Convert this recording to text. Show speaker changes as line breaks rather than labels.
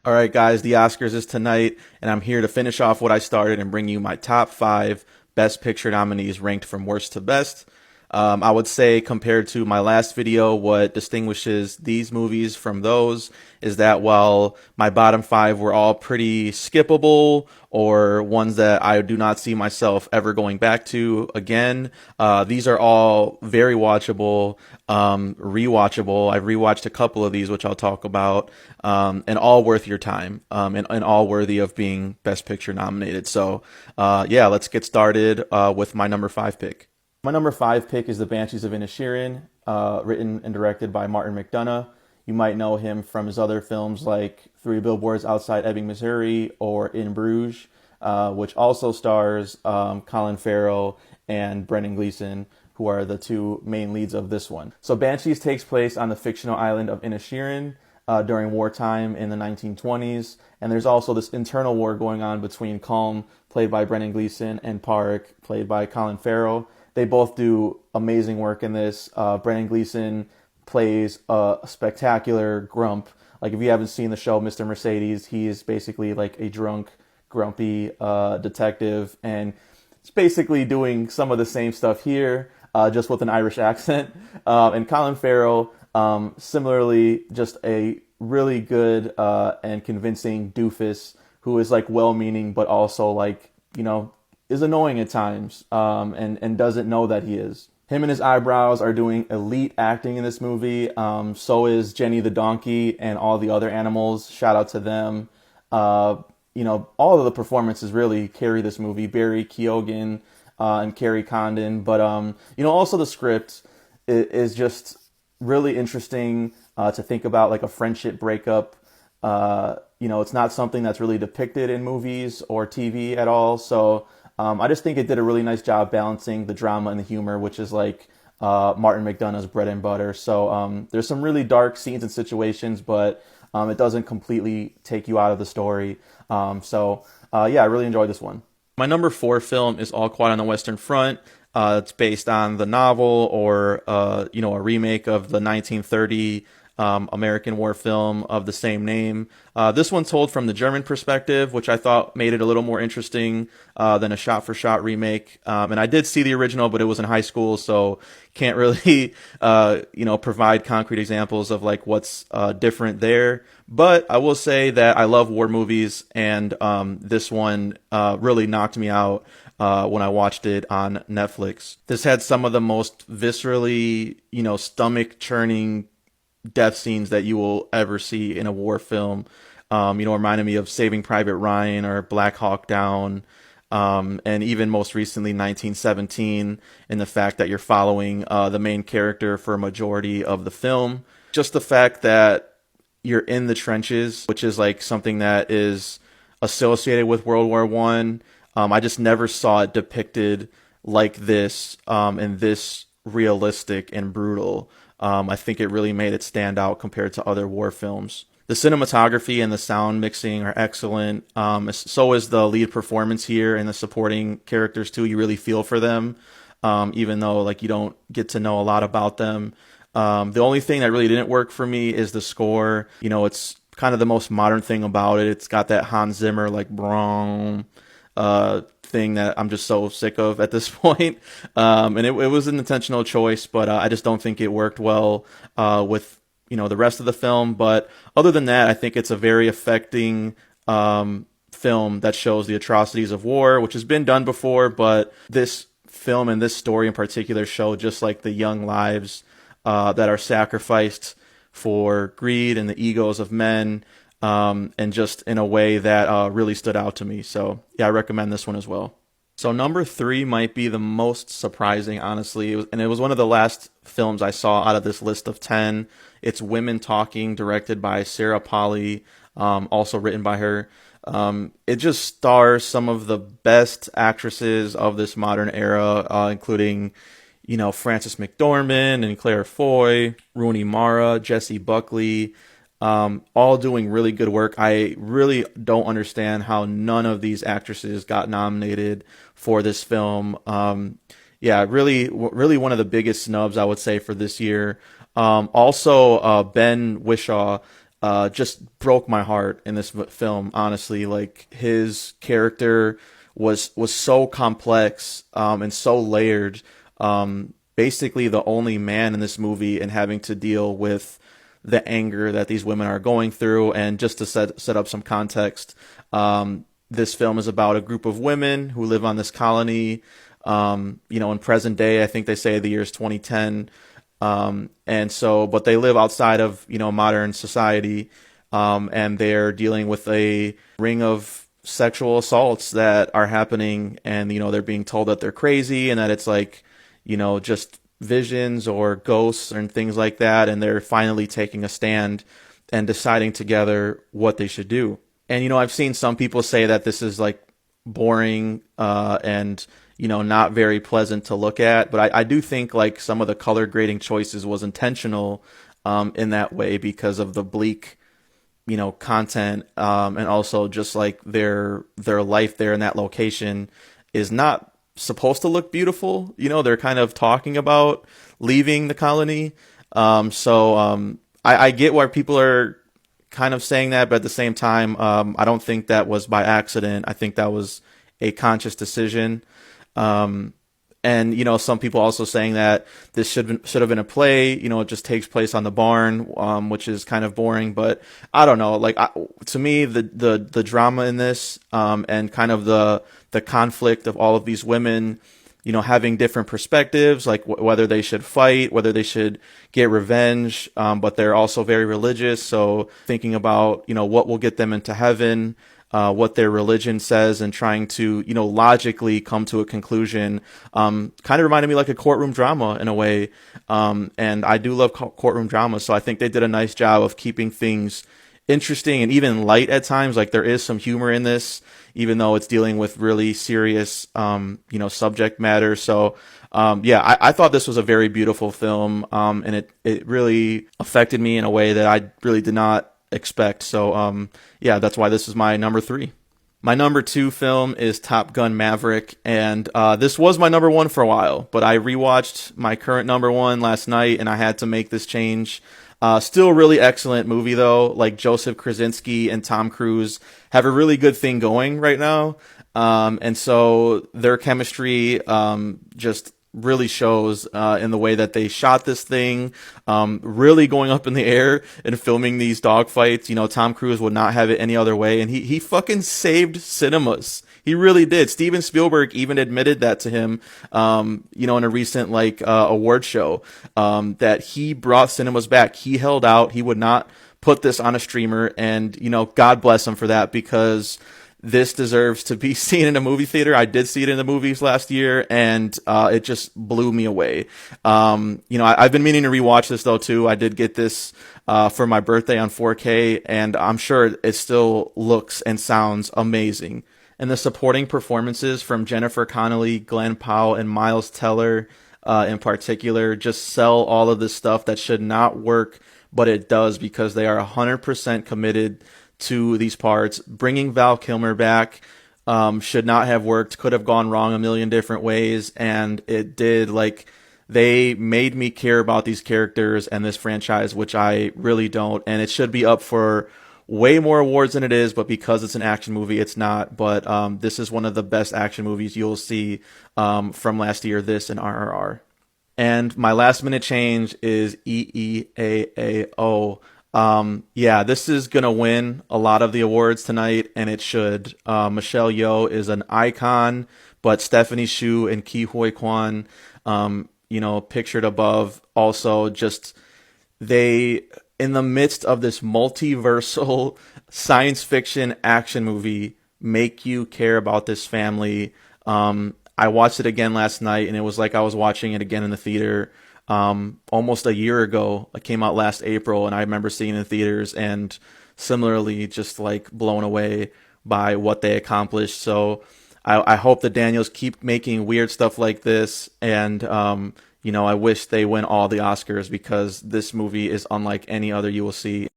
All right, guys, the Oscars is tonight, and I'm here to finish off what I started and bring you my top five Best Picture nominees ranked from worst to best. I would say, compared to my last video, what distinguishes these movies from those is that while my bottom five were all pretty skippable or ones that I do not see myself ever going back to again, these are all very watchable, rewatchable. I've rewatched a couple of these, which I'll talk about, and all worth your time, and all worthy of being Best Picture nominated. So, yeah, let's get started with my number five pick. My number five pick is The Banshees of Inisherin, written and directed by Martin McDonagh. You might know him from his other films like Three Billboards Outside Ebbing, Missouri, or In Bruges, which also stars Colin Farrell and Brendan Gleeson, who are the two main leads of this one. So Banshees takes place on the fictional island of Inisherin during wartime in the 1920s, and there's also this internal war going on between Colm, played by Brendan Gleeson, and Park, played by Colin Farrell. They both do amazing work in this. Brendan Gleeson plays a spectacular grump. Like, if you haven't seen the show Mr. Mercedes, he is basically like a drunk, grumpy detective, and it's basically doing some of the same stuff here, just with an Irish accent. And Colin Farrell, similarly, just a really good and convincing doofus who is like well-meaning, but also like, is annoying at times, and doesn't know that he is. Him and his eyebrows are doing elite acting in this movie. So is Jenny the donkey and all the other animals. Shout out to them. All of the performances really carry this movie. Barry Keoghan and Carrie Condon. But, also the script is just really interesting to think about, like a friendship breakup. It's not something that's really depicted in movies or TV at all. So I just think it did a really nice job balancing the drama and the humor, which is like Martin McDonagh's bread and butter. So there's some really dark scenes and situations, but it doesn't completely take you out of the story. Yeah, I really enjoyed this one. My number four film is All Quiet on the Western Front. It's based on the novel or, a remake of the 1930 American war film of the same name. This one's told from the German perspective, which I thought made it a little more interesting than a shot-for-shot remake. And I did see the original, but it was in high school, so can't really, provide concrete examples of like what's different there. But I will say that I love war movies, and this one really knocked me out when I watched it on Netflix. This had some of the most viscerally, stomach-churning death scenes that you will ever see in a war film. Reminded me of Saving Private Ryan or Black Hawk Down, and even most recently 1917, in the fact that you're following the main character for a majority of the film. Just the fact that you're in the trenches, which is like something that is associated with World War One. I just never saw it depicted like this, and this realistic and brutal. I think it really made it stand out compared to other war films. The cinematography and the sound mixing are excellent. So is the lead performance here, and the supporting characters too. You really feel for them, even though like you don't get to know a lot about them. The only thing that really didn't work for me is the score. It's kind of the most modern thing about it. It's got that Hans Zimmer like brong thing that I'm just so sick of at this point. And it was an intentional choice, but I just don't think it worked well with the rest of the film. But other than that, I think it's a very affecting film that shows the atrocities of war, which has been done before, but this film and this story in particular show just like the young lives that are sacrificed for greed and the egos of men, and just in a way that really stood out to me. So yeah, I recommend this one as well. So number three might be the most surprising, honestly, it was one of the last films I saw out of this list of 10. It's Women Talking, directed by Sarah Polley, also written by her. It just stars some of the best actresses of this modern era, including Frances McDormand and Claire Foy, Rooney Mara, Jessie Buckley, all doing really good work. I really don't understand how none of these actresses got nominated for this film. Yeah, really one of the biggest snubs, I would say, for this year. Also, Ben Whishaw, just broke my heart in this film. Honestly, like his character was so complex and so layered. Basically, the only man in this movie and having to deal with the anger that these women are going through. And just to set up some context, this film is about a group of women who live on this colony. In present day, I think they say the year is 2010. And so, but they live outside of, modern society. And they're dealing with a ring of sexual assaults that are happening. And, they're being told that they're crazy and that it's like, just visions or ghosts and things like that. And they're finally taking a stand and deciding together what they should do. And, I've seen some people say that this is like boring, and, not very pleasant to look at. But I do think like some of the color grading choices was intentional, in that way because of the bleak, content, and also just like their life there in that location is not supposed to look beautiful. They're kind of talking about leaving the colony. I get why people are kind of saying that, but at the same time, I don't think that was by accident. I think that was a conscious decision. And some people also saying that this should have been a play. It just takes place on the barn, which is kind of boring. But I don't know. Like to me, the drama in this, and kind of the conflict of all of these women, having different perspectives, like whether they should fight, whether they should get revenge. But they're also very religious, so thinking about what will get them into heaven. What their religion says and trying to, logically come to a conclusion, kind of reminded me like a courtroom drama in a way. And I do love courtroom drama. So I think they did a nice job of keeping things interesting and even light at times. Like there is some humor in this, even though it's dealing with really serious, subject matter. So, I thought this was a very beautiful film. And it really affected me in a way that I really did not expect. So that's why this is my number 3. My number 2 film is Top Gun Maverick, and this was my number 1 for a while, but I rewatched my current number 1 last night and I had to make this change. Still really excellent movie though. Like Joseph Krasinski and Tom Cruise have a really good thing going right now. And so their chemistry just really shows in the way that they shot this thing, really going up in the air and filming these dogfights. Tom Cruise would not have it any other way, and he fucking saved cinemas. He really did. Steven Spielberg even admitted that to him, in a recent award show, that he brought cinemas back. He held out. He would not put this on a streamer, and God bless him for that, because this deserves to be seen in a movie theater. I did see it in the movies last year, and it just blew me away. I've been meaning to rewatch this though too. I did get this for my birthday on 4K, and I'm sure it still looks and sounds amazing. And the supporting performances from Jennifer Connelly, Glenn Powell, and Miles Teller in particular just sell all of this stuff that should not work, but it does, because they are 100% committed to these parts. Bringing Val Kilmer back should not have worked, could have gone wrong a million different ways, and it did. Like, they made me care about these characters and this franchise, which I really don't, and it should be up for way more awards than it is, but because it's an action movie, it's not. But this is one of the best action movies you'll see from last year, this and RRR. And my last minute change is EEAAO. This is going to win a lot of the awards tonight, and it should. Michelle Yeoh is an icon, but Stephanie Hsu and Ke Huy Quan, pictured above, also just, they, in the midst of this multiversal science fiction action movie, make you care about this family. I watched it again last night, and it was like I was watching it again in the theater. Almost a year ago. It came out last April, and I remember seeing it in theaters, and similarly just like blown away by what they accomplished. So I hope the Daniels keep making weird stuff like this, and I wish they win all the Oscars, because this movie is unlike any other you will see.